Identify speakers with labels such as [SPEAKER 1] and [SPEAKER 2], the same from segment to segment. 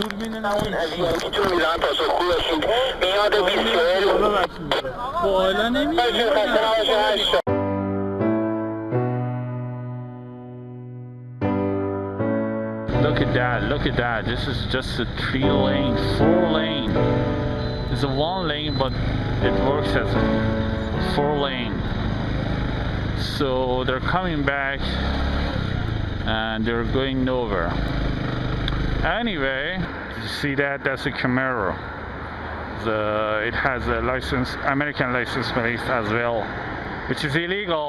[SPEAKER 1] دوربین نمی‌کشید میاد 20 بالا نمی‌ره.
[SPEAKER 2] Look at that. This is just a 3-lane, 4-lane. It's a 1-lane, but it works as a 4-lane. So they're coming back and they're going nowhere. Anyway, you see that? That's a Camaro. It has a American license plate as well, which is illegal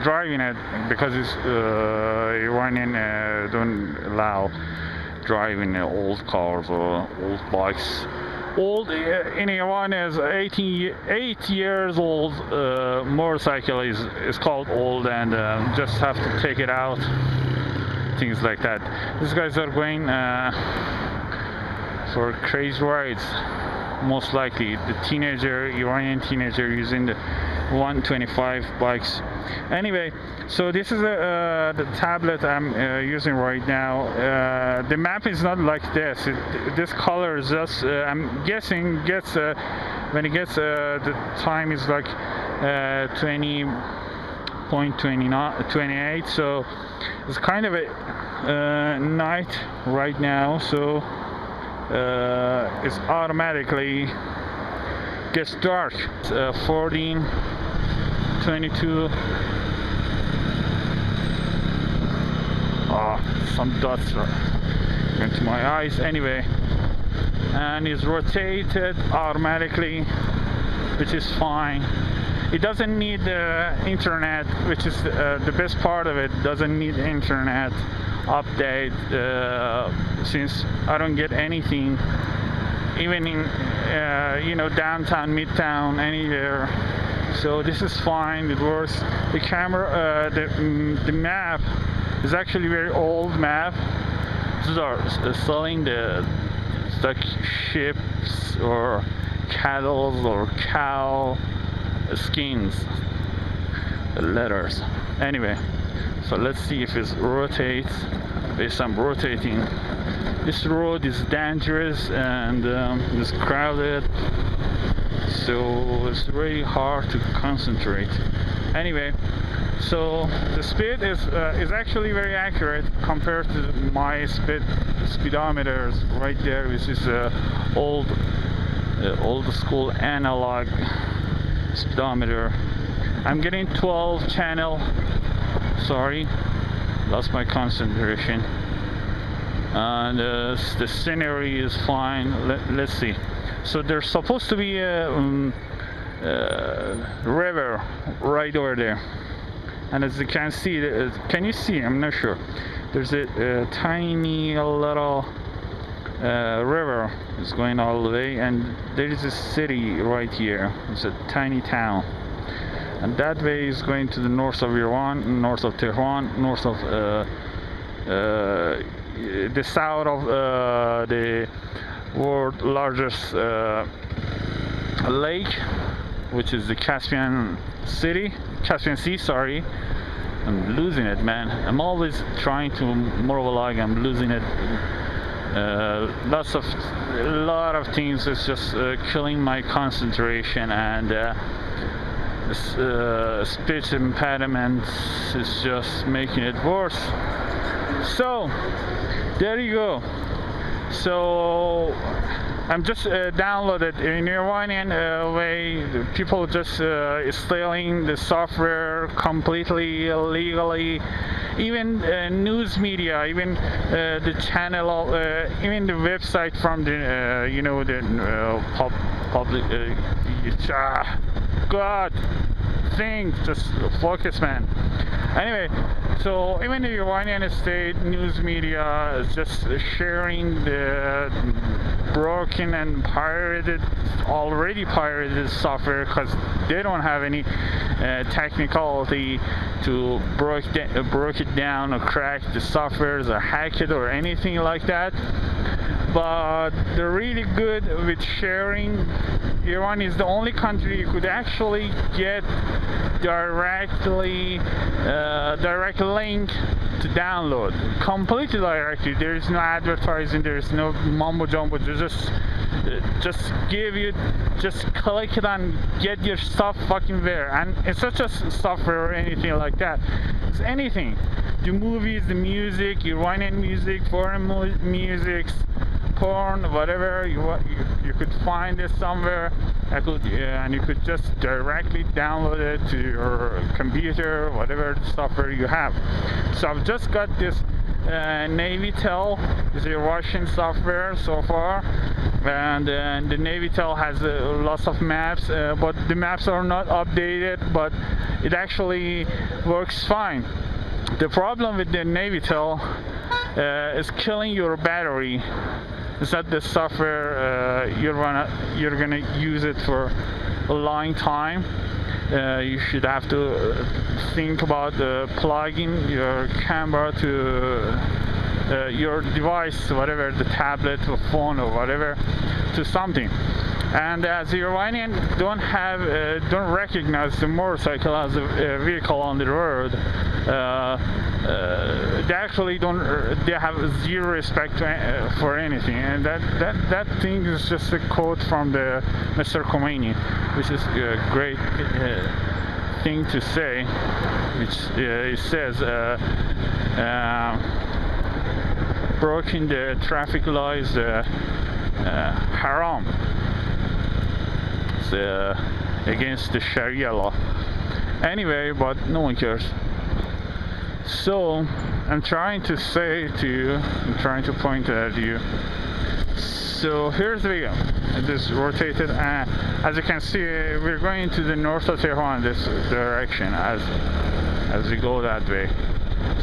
[SPEAKER 2] driving it because it's Iranian don't allow driving old cars or old bikes. Old in Iran is 8 years old motorcycle is called old, and just have to take it out. Things like that. These guys are going for crazy rides. Most likely the Iranian teenager using the 125 bikes. Anyway, so this is the tablet I'm using right now. The map is not like this. This color is just I'm guessing when it gets the time is like 20.28, so it's kind of a night right now, so it's automatically gets dark. It's 14:22. Some dots into my eyes. Anyway, and it's rotated automatically, which is fine. It doesn't need internet, which is the best part of it. Doesn't need internet update since I don't get anything, even in downtown, midtown, anywhere. So this is fine. It works. The camera, the map is actually very old map. These are selling the like ships or cattle or cow skins, letters. Anyway, so let's see if it rotates. Based on rotating, this road is dangerous and it's crowded, so it's very hard to concentrate. Anyway, so the speed is actually very accurate compared to my speedometers right there, which is old school analog speedometer. I'm getting 12 channel. Sorry, lost my concentration. And the scenery is fine. Let's see. So there's supposed to be a river right over there, and as you can see, can you see? I'm not sure. There's a tiny little river is going all the way, and there is a city right here. It's a tiny town, and that way is going to the north of Iran, north of Tehran, north of the south of the world's largest lake, which is the Caspian Sea. Sorry, I'm losing it, man. I'm always trying to monologue. I'm losing it. A lot of things is just killing my concentration, and speech impediment is just making it worse. So there you go. So I'm just downloaded in Iranian way. People just installing the software completely illegally. Even news media, even the channel, even the website from the public. God, think, just focus, man. Anyway, so even the Iranian state news media is just sharing the broken and already pirated software, because they don't have any technicality to broke it down or crack the softwares or hack it or anything like that. But they're really good with sharing. Iran is the only country you could actually get direct link to download completely directly. There is no advertising, there is no mumbo jumbo. Just give you, just click it and get your stuff fucking there. And it's not just software or anything like that. It's anything. The movies, the music, Iranian music, foreign musics, porn, whatever you could find it somewhere. And you could just directly download it to your computer, whatever software you have. So I've just got this Navitel. It's a Russian software so far, and the Navitel has lots of maps, but the maps are not updated, but it actually works fine. The problem with the Navitel is killing your battery. It's not the software you're gonna use it for a long time. You should have to think about plugging your camera to your device, whatever, the tablet or phone or whatever, to something. And as Iranian don't recognize the motorcycle as a vehicle on the road, they actually they have zero respect for anything. And that thing is just a quote from the Mr. Khomeini, which is a great thing to say, which it says breaking the traffic laws haram. Against the Sharia law. Anyway, but no one cares. So I'm trying to say to you, I'm trying to point at you. So here's the video. It is rotated, and as you can see, we're going to the north of Tehran, this direction, as we go that way.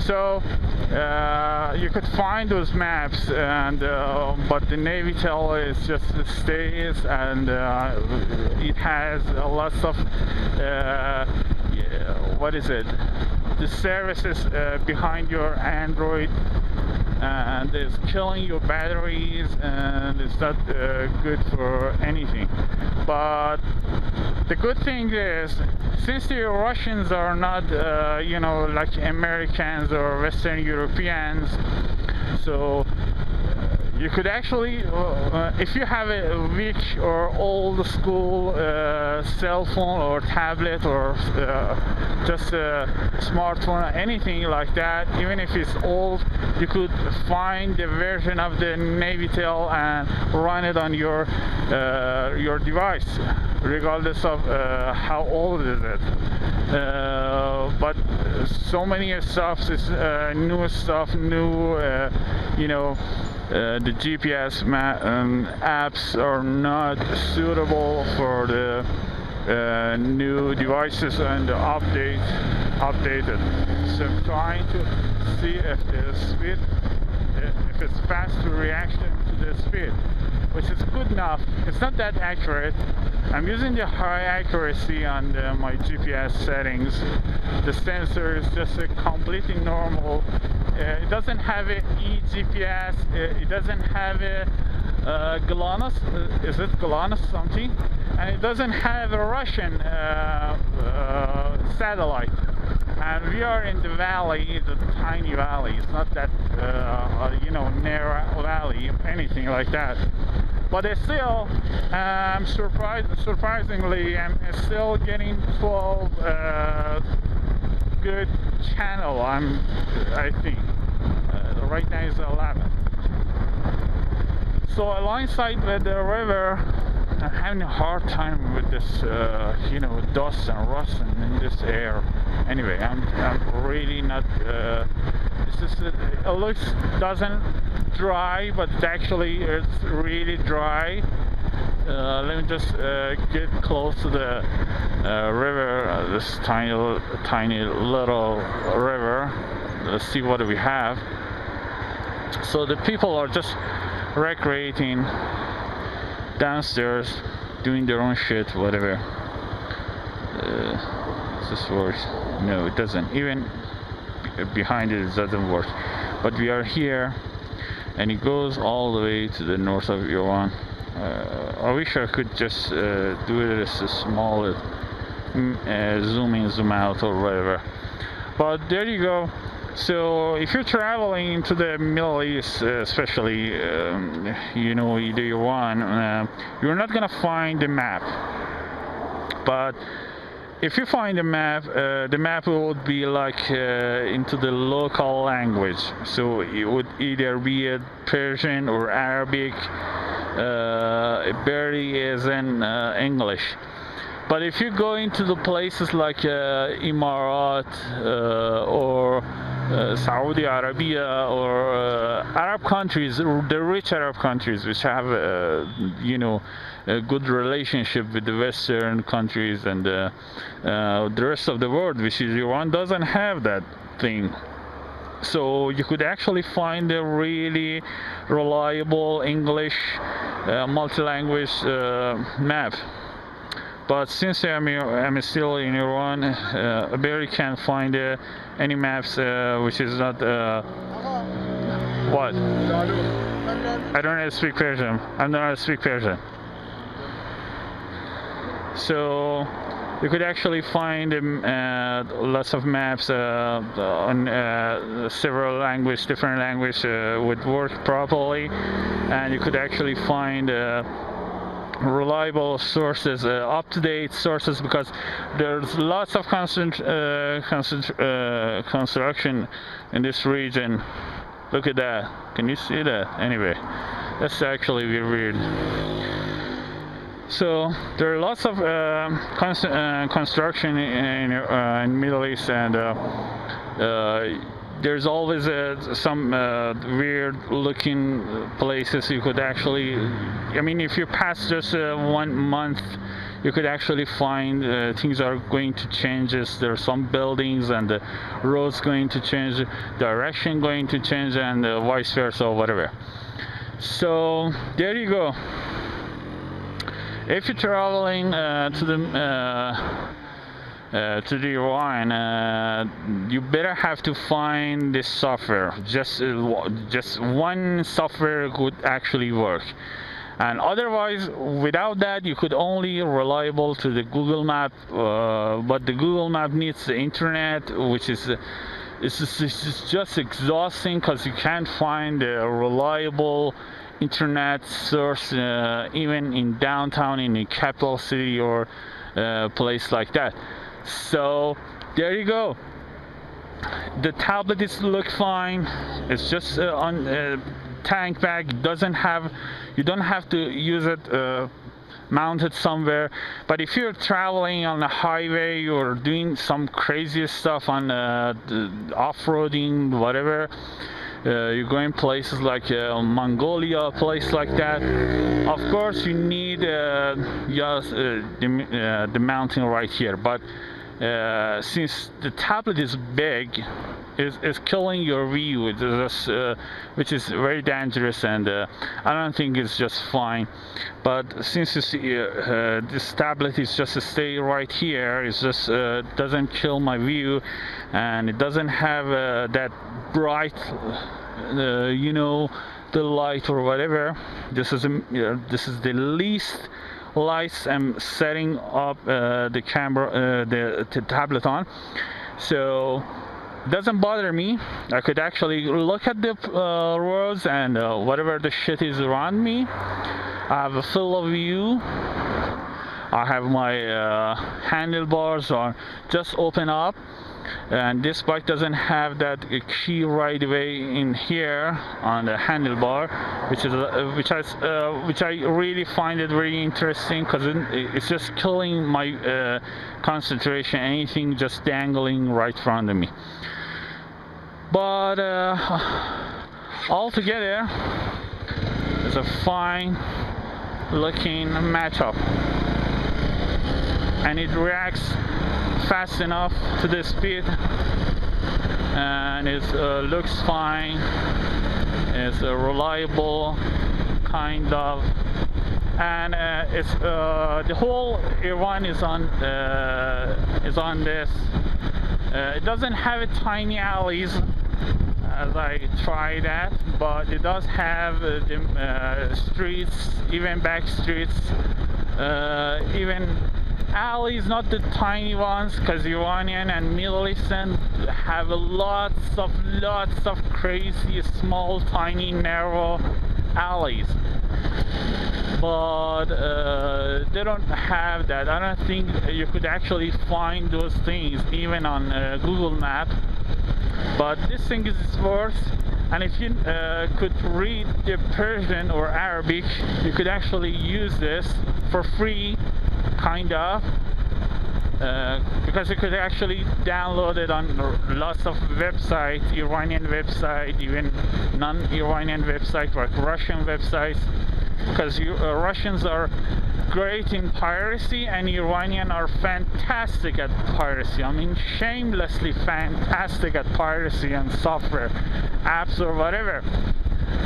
[SPEAKER 2] So you could find those maps, and but the Navitel is just stays, and it has lots of what is it? The services behind your Android, and it's killing your batteries, and it's not good for anything. But the good thing is, since the Russians are not like Americans or Western Europeans, so you could actually, if you have a weak or old school cell phone or tablet or just a smartphone, anything like that, even if it's old, you could find the version of the Navitel and run it on your device, regardless of how old is it. But so many stuff is new stuff, the GPS apps are not suitable for the new devices and updated. So I'm trying to see if the speed, if it's faster reaction to the speed, which is good enough. It's not that accurate. I'm using the high accuracy on my GPS settings. The sensor is just a completely normal. It doesn't have a eGPS. It doesn't have a GLONASS. Is it GLONASS something? And it doesn't have a Russian satellite. And we are in the valley, it's a tiny valley. It's not that narrow valley, anything like that. But it's still, surprisingly, I'm still getting 12 good channel. I think right now is 11. So alongside with the river, I'm having a hard time with this, dust and rust in this air. Anyway, I'm really not. It looks doesn't dry, but actually it's really dry. Let me just get close to the river, this tiny little river. Let's see what we have. So the people are just recreating downstairs, doing their own shit, whatever. Does this work? No, it doesn't. Even behind it doesn't work. But we are here, and it goes all the way to the north of Iran. I wish I could just do it as a small zoom in, zoom out, or whatever. But there you go. So if you're traveling to the Middle East, especially, you know, either you're not gonna find the map. But if you find a map, the map would be like into the local language. So it would either be a Persian or Arabic. It barely is in English. But if you go into the places like Emirat or Saudi Arabia or Arab countries, the rich Arab countries, which have you know, a good relationship with the Western countries, and the rest of the world, which is Iran, doesn't have that thing. So you could actually find a really reliable English multi-language map. But since I'm still in Iran, I barely can find any maps which is not what? I don't speak Persian. I'm not speak Persian. So you could actually find lots of maps on several different languages would work properly, and you could actually find reliable sources, up-to-date sources, because there's lots of construction in this region. Look at that. Can you see that? Anyway, that's actually weird. So there are lots of construction in Middle East, and there's always some weird looking places you could actually, I mean, if you pass just 1 month, you could actually find things are going to change. There are some buildings and the roads going to change, direction going to change, and vice versa or whatever. So there you go. If you're traveling to the Iran, you better have to find this software. Just one software could actually work, and otherwise, without that, you could only reliable to the Google Map. But the Google Map needs the internet, which is it's just exhausting, because you can't find a reliable internet source even in downtown, in a capital city or place like that. So there you go. The tablet look fine. It's just on tank bag. You don't have to use it mounted somewhere. But if you're traveling on a highway or doing some crazy stuff on off-roading, whatever, you're going places like Mongolia, a place like that, of course you need just the mountain right here. But since the tablet is big, it's killing your view, which is very dangerous, and I don't think it's just fine. But since this tablet is just to stay right here, it just doesn't kill my view, and it doesn't have that bright, you know, the light or whatever. This is the least lights I'm setting up the camera, the tablet on, so it doesn't bother me. I could actually look at the roads and whatever the shit is around me. I have a field of view. I have my handlebars are just open up, and this bike doesn't have that key right away in here on the handlebar, which I really find it very interesting, because it's just killing my concentration, anything just dangling right in front of me. But altogether, it's a fine looking matchup, and it reacts fast enough to the speed, and it looks fine. It's a reliable kind of, and it's the whole Iran is on this. It doesn't have tiny alleys as I tried that, but it does have the streets, even back streets, even alleys, not the tiny ones, because Iranian and Middle Eastern have lots of crazy small, tiny, narrow alleys, but they don't have that. I don't think you could actually find those things even on Google Map, but this thing is worse. And if you could read the Persian or Arabic, you could actually use this for free, kind of, because you could actually download it on lots of websites, Iranian websites, even non-Iranian websites like Russian websites, because Russians are great in piracy and Iranian are fantastic at piracy. I mean, shamelessly fantastic at piracy and software, apps or whatever.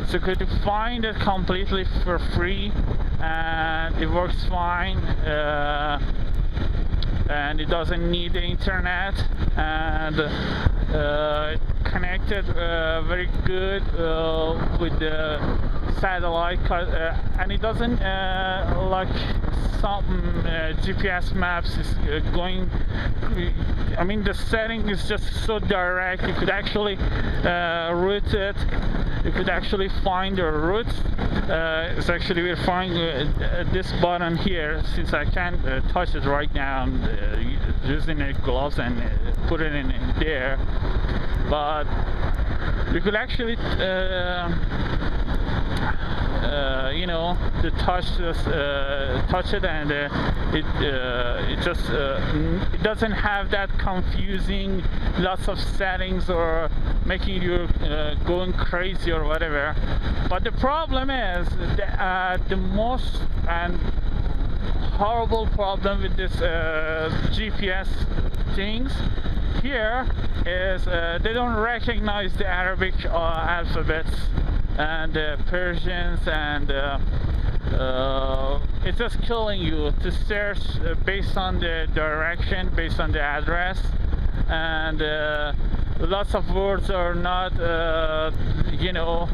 [SPEAKER 2] So could you find it completely for free, and it works fine, and it doesn't need the internet, and connected very good with the satellite, and it doesn't like some GPS maps is going. I mean, the setting is just so direct. You could actually route it. You could actually find the routes. It's actually we're finding this button here. Since I can't touch it right now, I'm using the gloves and put it in there. But you could actually you know, to touch it, and it just it doesn't have that confusing lots of settings or making you going crazy or whatever. But the problem is the most and horrible problem with this GPS things here is they don't recognize the Arabic alphabets and Persians, and it's just killing you to search based on the direction, based on the address, and lots of words are not you know,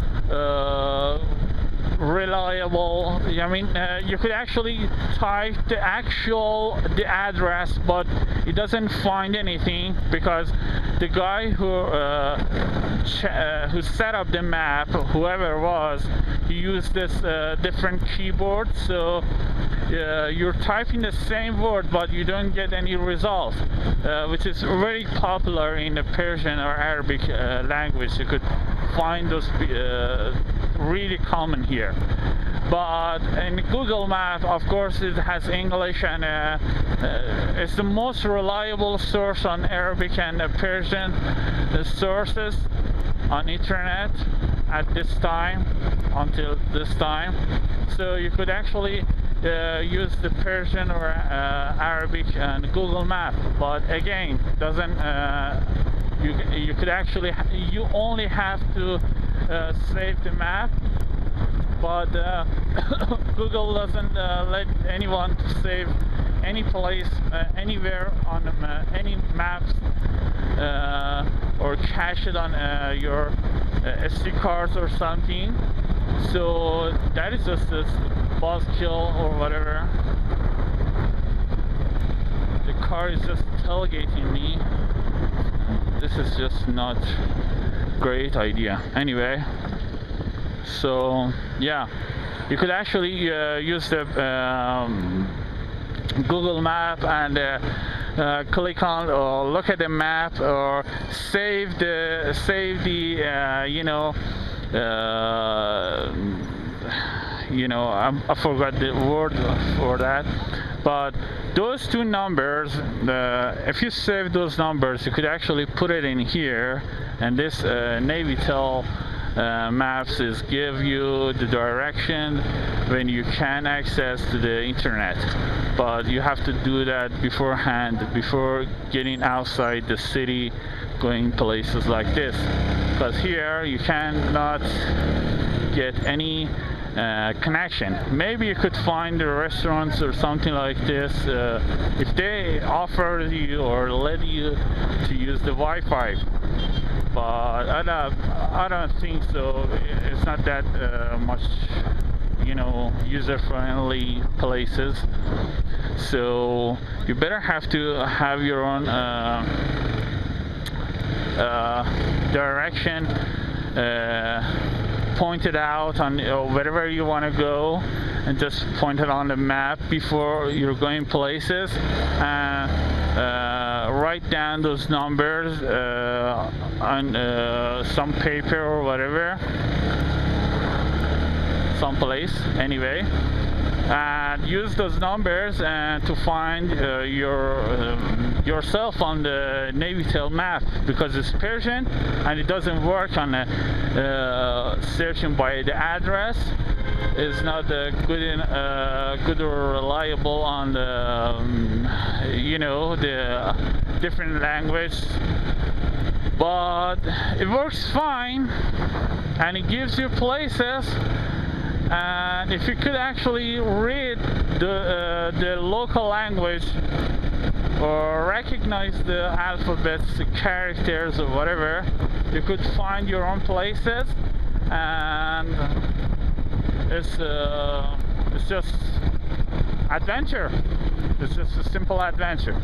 [SPEAKER 2] reliable. I mean, you could actually type the address, but it doesn't find anything, because the guy who set up the map, whoever it was, he used this different keyboard, so you're typing the same word but you don't get any result, which is very popular in the Persian or Arabic language. You could find those really common here. But in Google Maps, of course, it has English, and it's the most reliable source on Arabic and Persian sources on internet at this time, until this time. So you could actually use the Persian or Arabic and Google Map, but again, doesn't you could actually you only have to save the map, but Google doesn't let anyone to save any place anywhere on any maps, or cache it on your SD cards or something. So that is just a buzzkill or whatever. The car is just tailgating me. This is just not great idea. Anyway, so yeah, you could actually use the Google Map and click on or look at the map, or save the I forgot the word for that, but those two numbers, if you save those numbers, you could actually put it in here, and this Navitel maps is give you the direction when you can access to the internet. But you have to do that beforehand, before getting outside the city, going places like this, because here you cannot get any connection. Maybe you could find the restaurants or something like this if they offer you or let you to use the Wi-Fi, but I don't think so. It's not that much you know, user-friendly places. So you better have to have your own direction pointed out on wherever you want to go, and just point it on the map before you're going places, and write down those numbers on some paper or whatever, someplace anyway, and use those numbers to find yourself on the Navitel map, because it's Persian and it doesn't work on searching by the address. It's not good or reliable on the you know, the different language, but it works fine and it gives you places. And if you could actually read the local language or recognize the alphabets, the characters or whatever, you could find your own places, and it's just adventure. It's just a simple adventure.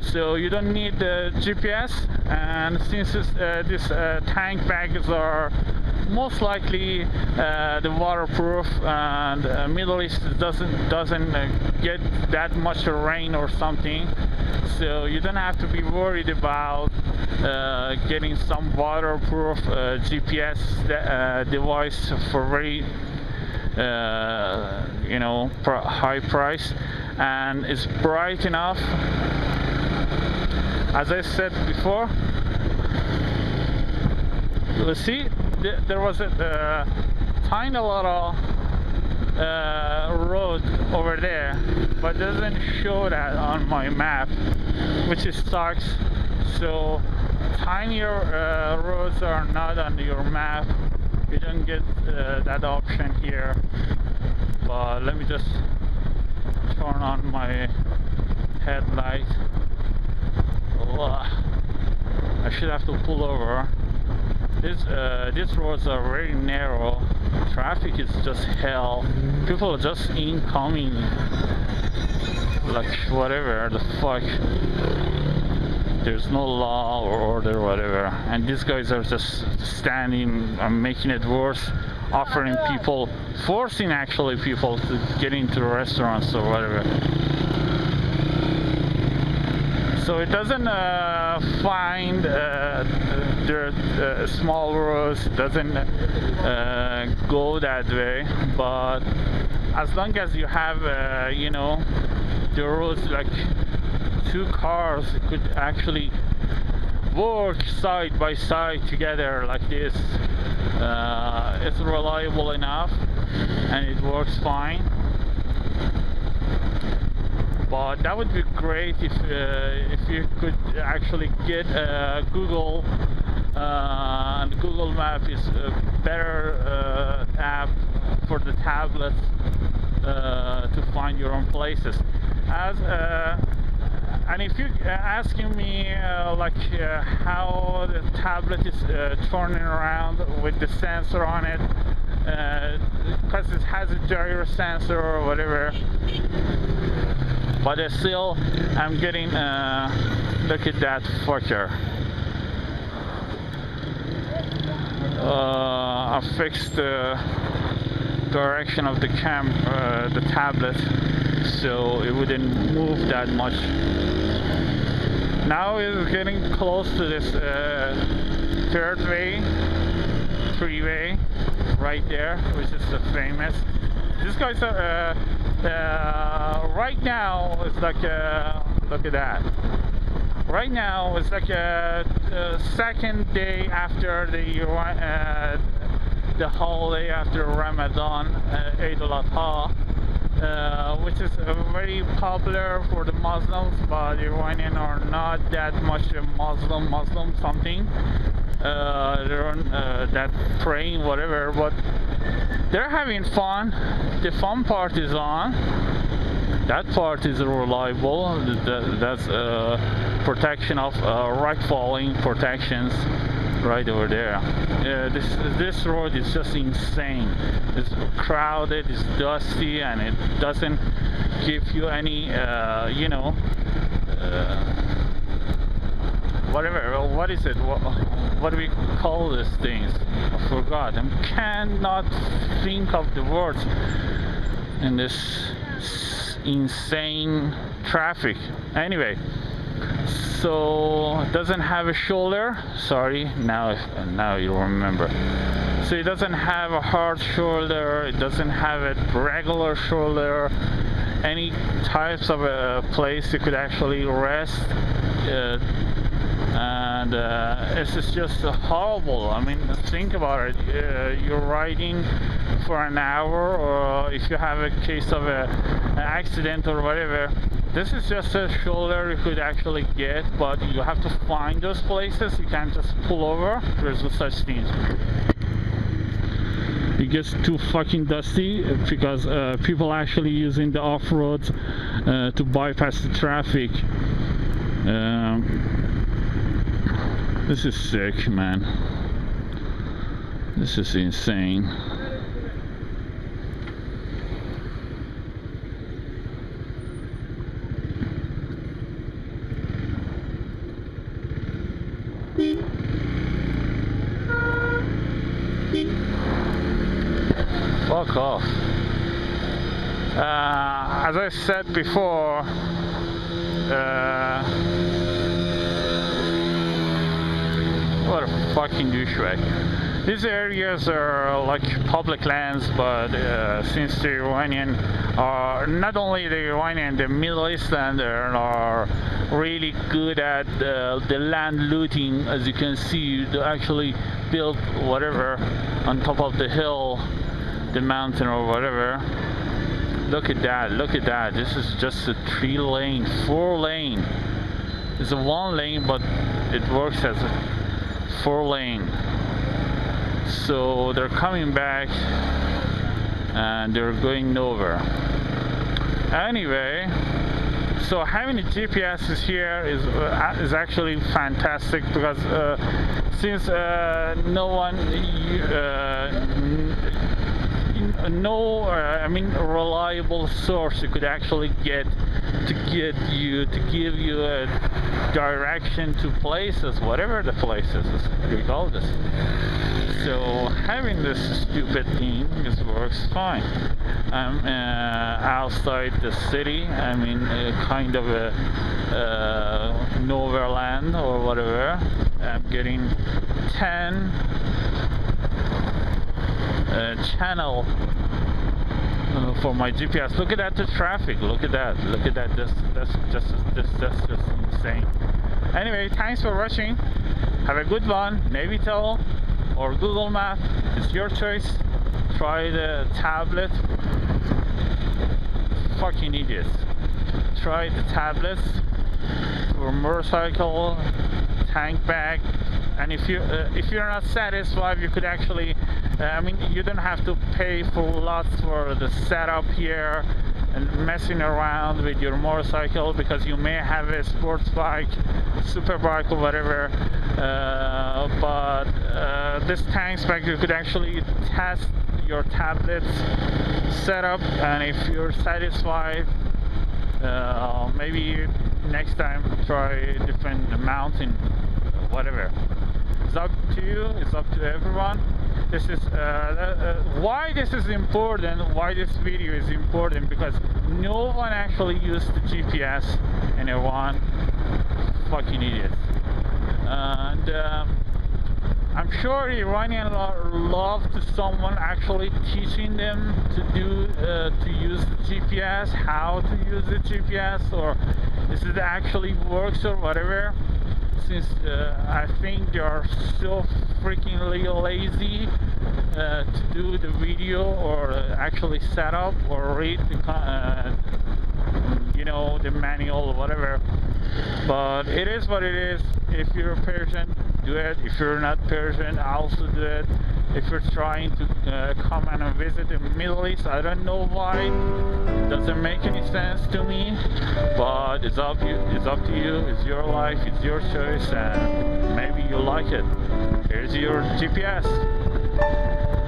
[SPEAKER 2] So you don't need the GPS, and since these tank bags are most likely the waterproof, and Middle East doesn't get that much rain or something, so you don't have to be worried about getting some waterproof GPS device for very you know, high price, and it's bright enough. As I said before, you see, there was a tiny little road over there, but it doesn't show that on my map, which is sucks. So tinier roads are not on your map. You don't get that option here. But let me just turn on my headlight. I should have to pull over. These roads are very narrow. Traffic is just hell. People are just incoming like whatever the fuck. There's no law or order, whatever, and these guys are just standing and making it worse, offering people, forcing actually people to get into restaurants or whatever. So it doesn't find their small roads, doesn't go that way, but as long as you have you know, the roads like two cars could actually work side by side together like this, it's reliable enough and it works fine. But that would be great if you could actually get Google, and Google Map is a better app for the tablets to find your own places. And if you're asking me like how the tablet is turning around with the sensor on it, because it has a gyro sensor or whatever, but still I'm getting look at that fucker. I fixed the direction of the the tablet so it wouldn't move that much. Now it's getting close to this third way, freeway right there, which is famous. These guys are right now it's like look at that. Right now it's like a second day after the holiday after Ramadan, Eid al-Adha, which is very popular for the Muslims, but the Iranian are not that much Muslim something. They're on that praying whatever, but they're having fun. The fun part is on. That part is reliable. That's protection of rock falling protections right over there. this road is just insane. It's crowded, it's dusty, and it doesn't give you any you know, whatever, what is it, what do we call these things? I forgot. I cannot think of the words in this insane traffic. Anyway, so it doesn't have a shoulder. Sorry, now you remember. So it doesn't have a hard shoulder, it doesn't have a regular shoulder, any types of a place you could actually rest, and it's just horrible. I mean, think about it. You're riding for an hour, or if you have a case of an accident or whatever, this is just a shoulder you could actually get, but you have to find those places. You can't just pull over. There's no such thing. It gets too fucking dusty because people actually using the off-roads to bypass the traffic. This is sick, man. This is insane. Fuck off. As I said before, what a fucking douchebag. These areas are like public lands, but since the Iranian are, not only the Iranian, the Middle Eastlander are really good at the land looting. As you can see, they actually built whatever on top of the hill, the mountain or whatever. Look at that, look at that. This is just a 3-lane, 4-lane. It's a 1-lane, but it works as a 4-lane. So they're coming back and they're going nowhere. Anyway, so having the GPS is here is actually fantastic, because since no one I mean, a reliable source you could actually get to give you a direction to places, whatever the places we call this. So having this stupid thing, this works fine. I'm outside the city. I'm in kind of a nowhere land or whatever. I'm getting 10 channel for my GPS. Look at that, the traffic. Look at that. Look at that. That's just insane. Anyway, thanks for watching. Have a good one. Navitel or Google Map. It's your choice. Try the tablet. Fucking idiots. Try the tablets for motorcycle, tank bag. And if you're not satisfied, you could actually, I mean, you don't have to pay for lots for the setup here and messing around with your motorcycle, because you may have a sports bike, super bike or whatever, but this tank bag you could actually test your tablet's setup, and if you're satisfied, maybe next time try a different mountain, whatever. It's up to you, it's up to everyone. This is why this is important, why this video is important, because no one actually used the GPS in Iran. Fucking idiots. And I'm sure Iranians love to someone actually teaching them to use the GPS, how to use the GPS, or if it actually works or whatever. Since I think they are so freaking lazy to do the video or actually set up or read the you know, the manual or whatever. But it is what it is. If you're Persian, do it. If you're not Persian, also do it. if you're trying to come and visit the Middle East. I don't know why. It doesn't make any sense to me, but it's up to you. It's your life, it's your choice, and maybe you like it. Here's your GPS.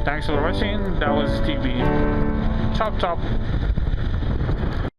[SPEAKER 2] Thanks for watching. That was TV. Chop chop.